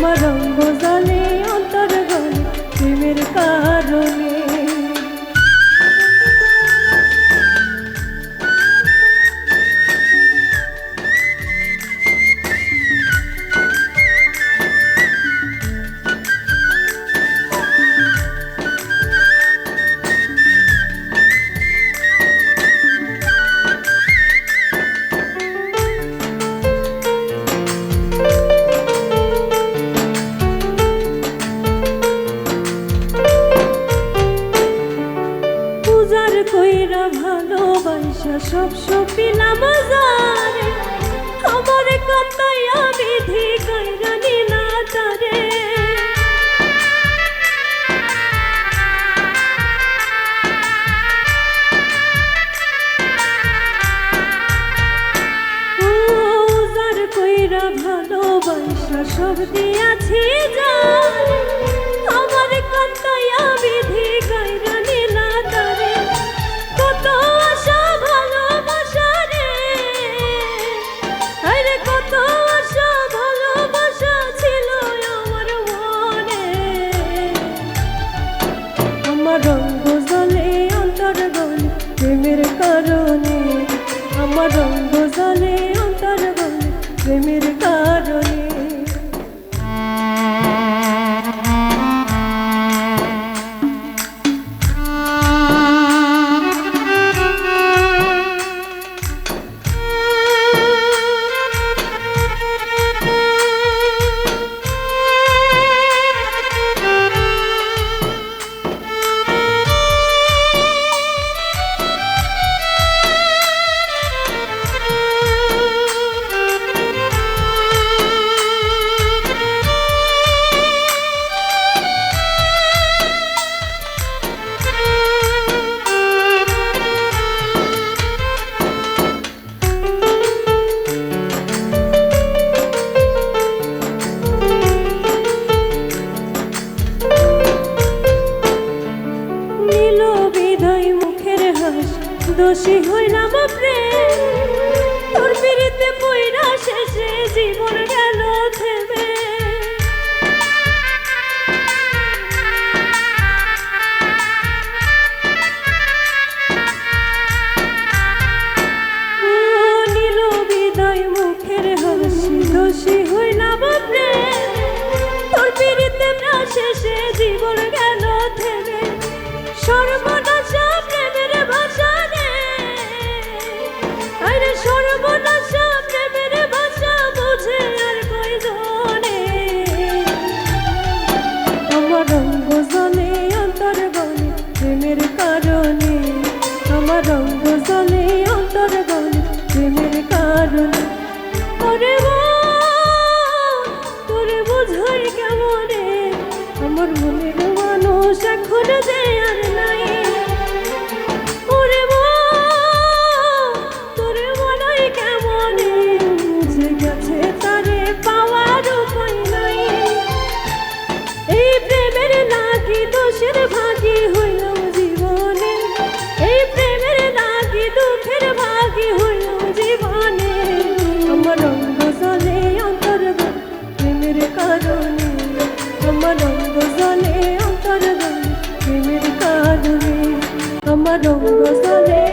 আমার রঙ্গ জলে অন্তর গলে প্রেমের কারণে। কইরা ভালোবাসা সব সপিলাম জারে, আমার কথাই আমি কইরা নিলা তারে। উজার কইরা ভালোবাসা সব দিয়াছি জারে, আমার কথাই আমি কইরা নিলা তারে। কত আশা ভালোবাসা রে, আরে কত আশা ভালোবাসা ছিল আমার মনে। আমার রঙ্গ জলে অন্তর গলে প্রেমের কারণে, আমার রঙ্গ জলে অন্তর গলে প্রেমের কারণে। দোষী হইলাম প্রেম, তোর পিড়িতে পইরা শেষে জীবন গেল থেমে। নীল বিদায় মুখের হাসি, দোষী হইলাম প্রেম, তোর পিড়িতে শেষে জীবন গেল থেমে। সর্বনাশা প্রেমের ভাষা রে, আরে সর্বনাশা প্রেমের ভাষা বুঝে আর কয়জনে। আমার রঙ্গ জলে অন্তর গলে প্রেমের কারণে, আমার রঙ্গ জলে অন্তর গলে প্রেমের কারণে। ওরে তোরে বোঝাই কেমনে, আমার মনের মানুষ এখন যে আর নাই। ওরে তোরে মনাই কেমনে, বুঝে গেছে তারে পাওয়ার উপায় নাই। এই প্রেমের লাগি দোষের ভাগী হইলাম জীবনে, এই প্রেমের লাগি দুঃখের ভাগী হইলাম জীবনে। আমার রঙ্গ জলে অন্তর গলে প্রেমের কারণে, আমার রঙ্গ জলে অন্তর গলে প্রেমের কারণে, আমার রঙ্গ জলে